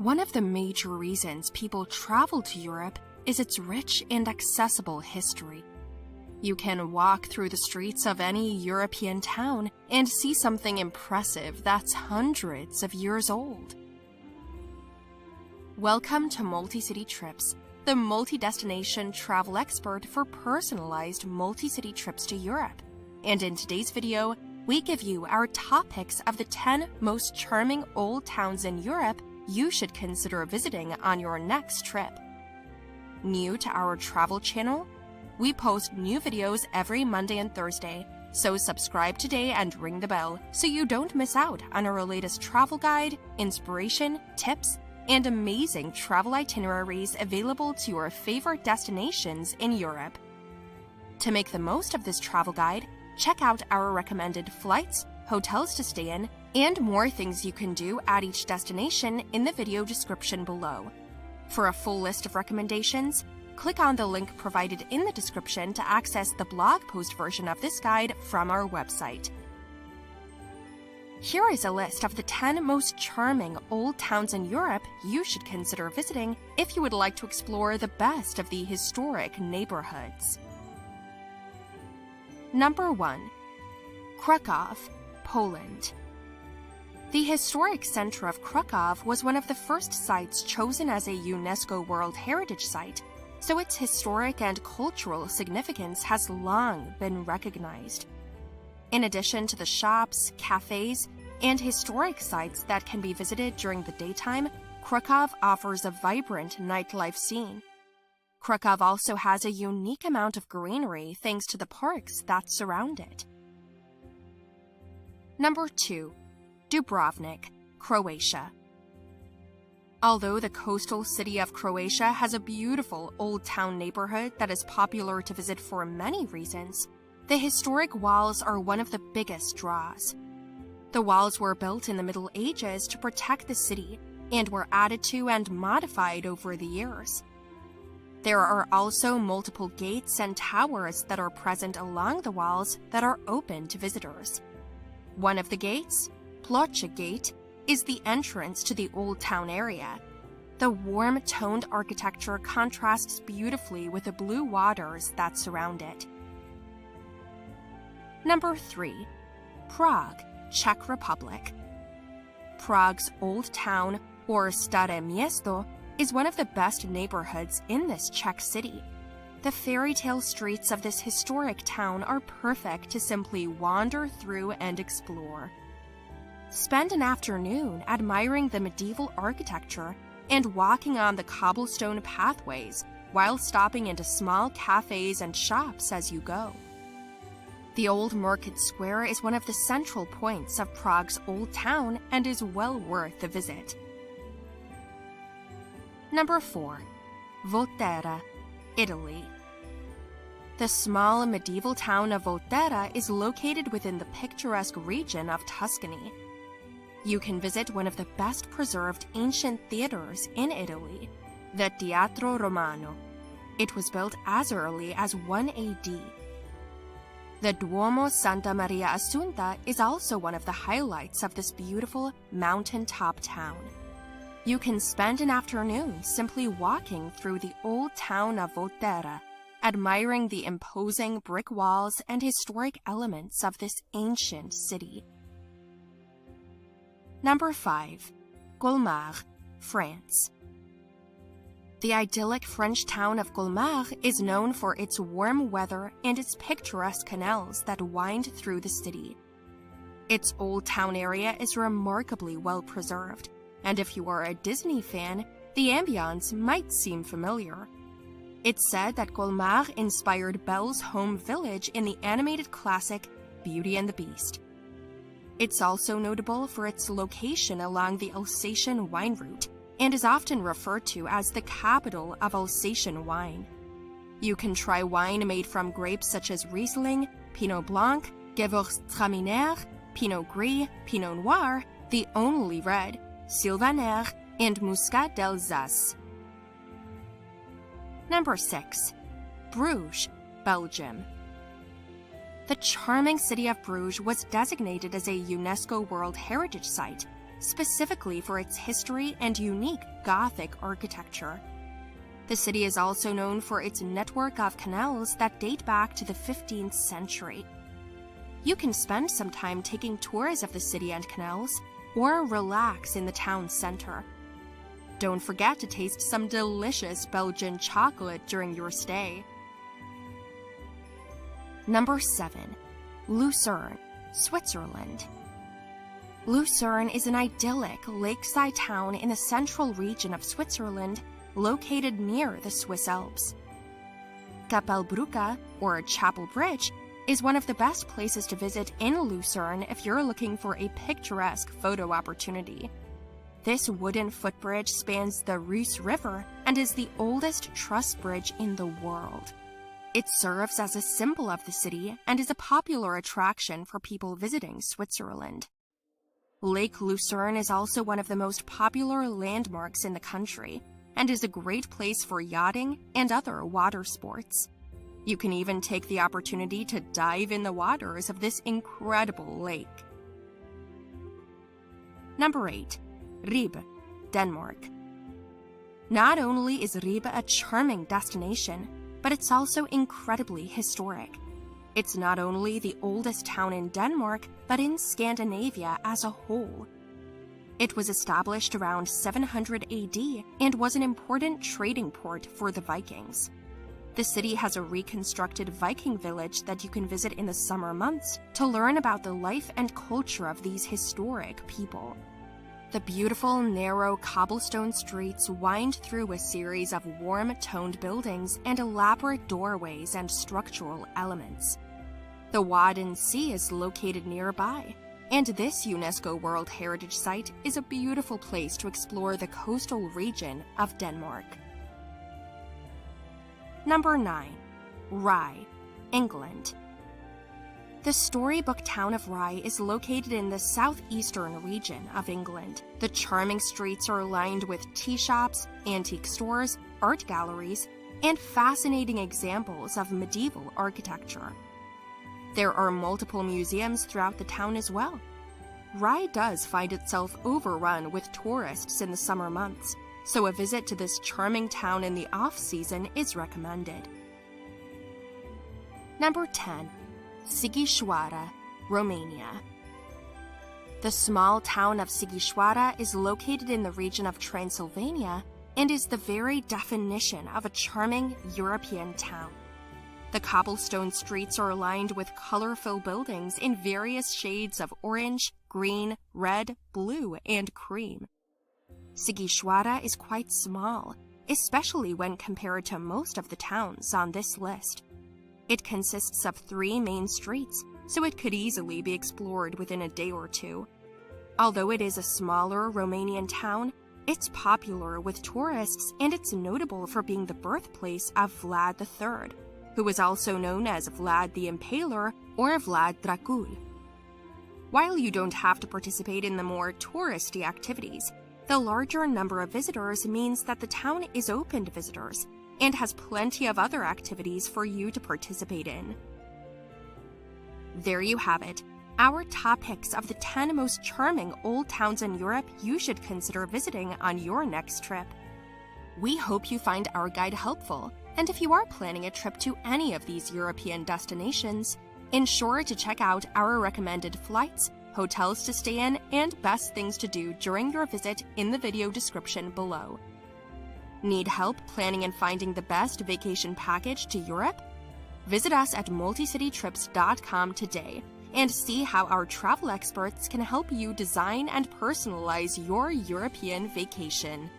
One of the major reasons people travel to Europe is its rich and accessible history. You can walk through the streets of any European town and see something impressive that's hundreds of years old. Welcome to MultiCityTrips, the multi-destination travel expert for personalized multi-city trips to Europe. And in today's video, we give you our top picks of the 10 most charming old towns in Europe you should consider visiting on your next trip. New to our travel channel? We post new videos every Monday and Thursday, so subscribe today and ring the bell so you don't miss out on our latest travel guide, inspiration, tips, and amazing travel itineraries available to your favorite destinations in Europe. To make the most of this travel guide, check out our recommended flights, hotels to stay in, and more things you can do at each destination in the video description below. For a full list of recommendations, click on the link provided in the description to access the blog post version of this guide from our website. Here is a list of the 10 most charming old towns in Europe you should consider visiting if you would like to explore the best of the historic neighborhoods. Number 1. Krakow, Poland. The historic center of Krakow was one of the first sites chosen as a UNESCO World Heritage Site, so its historic and cultural significance has long been recognized. In addition to the shops, cafes, and historic sites that can be visited during the daytime, Krakow offers a vibrant nightlife scene. Krakow also has a unique amount of greenery thanks to the parks that surround it. Number 2. Dubrovnik, Croatia. Although the coastal city of Croatia has a beautiful old town neighborhood that is popular to visit for many reasons, the historic walls are one of the biggest draws. The walls were built in the Middle Ages to protect the city and were added to and modified over the years. There are also multiple gates and towers that are present along the walls that are open to visitors. One of the gates, Ploče Gate, is the entrance to the Old Town area. The warm-toned architecture contrasts beautifully with the blue waters that surround it. Number 3. Prague, Czech Republic. Prague's Old Town, or Stare Miesto, is one of the best neighborhoods in this Czech city. The fairy tale streets of this historic town are perfect to simply wander through and explore. Spend an afternoon admiring the medieval architecture and walking on the cobblestone pathways while stopping into small cafes and shops as you go. The Old Market Square is one of the central points of Prague's Old Town and is well worth a visit. Number 4. Volterra, Italy. The small medieval town of Volterra is located within the picturesque region of Tuscany. You can visit one of the best preserved ancient theaters in Italy, the Teatro Romano. It was built as early as 1 AD. The Duomo Santa Maria Assunta is also one of the highlights of this beautiful mountaintop town. You can spend an afternoon simply walking through the old town of Volterra, admiring the imposing brick walls and historic elements of this ancient city. Number 5. Colmar, France. The idyllic French town of Colmar is known for its warm weather and its picturesque canals that wind through the city. Its old town area is remarkably well preserved, and if you are a Disney fan, the ambience might seem familiar. It's said that Colmar inspired Belle's home village in the animated classic Beauty and the Beast. It's also notable for its location along the Alsatian wine route and is often referred to as the capital of Alsatian wine. You can try wine made from grapes such as Riesling, Pinot Blanc, Gewürztraminer, Pinot Gris, Pinot Noir, the only red, Sylvaner, and Muscat d'Alsace. Number 6. Bruges, Belgium. The charming city of Bruges was designated as a UNESCO World Heritage Site specifically for its history and unique Gothic architecture. The city is also known for its network of canals that date back to the 15th century. You can spend some time taking tours of the city and canals, or relax in the town center. Don't forget to taste some delicious Belgian chocolate during your stay. Number 7. Lucerne, Switzerland. Lucerne is an idyllic lakeside town in the central region of Switzerland, located near the Swiss Alps. Kapellbrücke, or Chapel Bridge, is one of the best places to visit in Lucerne if you're looking for a picturesque photo opportunity. This wooden footbridge spans the Reuss River and is the oldest truss bridge in the world. It serves as a symbol of the city and is a popular attraction for people visiting Switzerland. Lake Lucerne is also one of the most popular landmarks in the country and is a great place for yachting and other water sports. You can even take the opportunity to dive in the waters of this incredible lake. Number 8. Ribe, Denmark. Not only is Ribe a charming destination, but it's also incredibly historic. It's not only the oldest town in Denmark, but in Scandinavia as a whole. It was established around 700 AD and was an important trading port for the Vikings. The city has a reconstructed Viking village that you can visit in the summer months to learn about the life and culture of these historic people. The beautiful, narrow cobblestone streets wind through a series of warm-toned buildings and elaborate doorways and structural elements. The Wadden Sea is located nearby, and this UNESCO World Heritage Site is a beautiful place to explore the coastal region of Denmark. Number 9. Rye, England. The storybook town of Rye is located in the southeastern region of England. The charming streets are lined with tea shops, antique stores, art galleries, and fascinating examples of medieval architecture. There are multiple museums throughout the town as well. Rye does find itself overrun with tourists in the summer months, so a visit to this charming town in the off-season is recommended. Number 10. Sighisoara, Romania. The small town of Sighisoara is located in the region of Transylvania and is the very definition of a charming European town. The cobblestone streets are lined with colorful buildings in various shades of orange, green, red, blue, and cream. Sighisoara is quite small, especially when compared to most of the towns on this list. It consists of 3 main streets, so it could easily be explored within a day or two. Although it is a smaller Romanian town, it's popular with tourists and it's notable for being the birthplace of Vlad III, who was also known as Vlad the Impaler or Vlad Dracul. While you don't have to participate in the more touristy activities, the larger number of visitors means that the town is open to visitors and has plenty of other activities for you to participate in. There you have it, our top picks of the 10 most charming old towns in Europe you should consider visiting on your next trip. We hope you find our guide helpful, and if you are planning a trip to any of these European destinations, ensure to check out our recommended flights, hotels to stay in, and best things to do during your visit in the video description below. Need help planning and finding the best vacation package to Europe? Visit us at MultiCityTrips.com today and see how our travel experts can help you design and personalize your European vacation.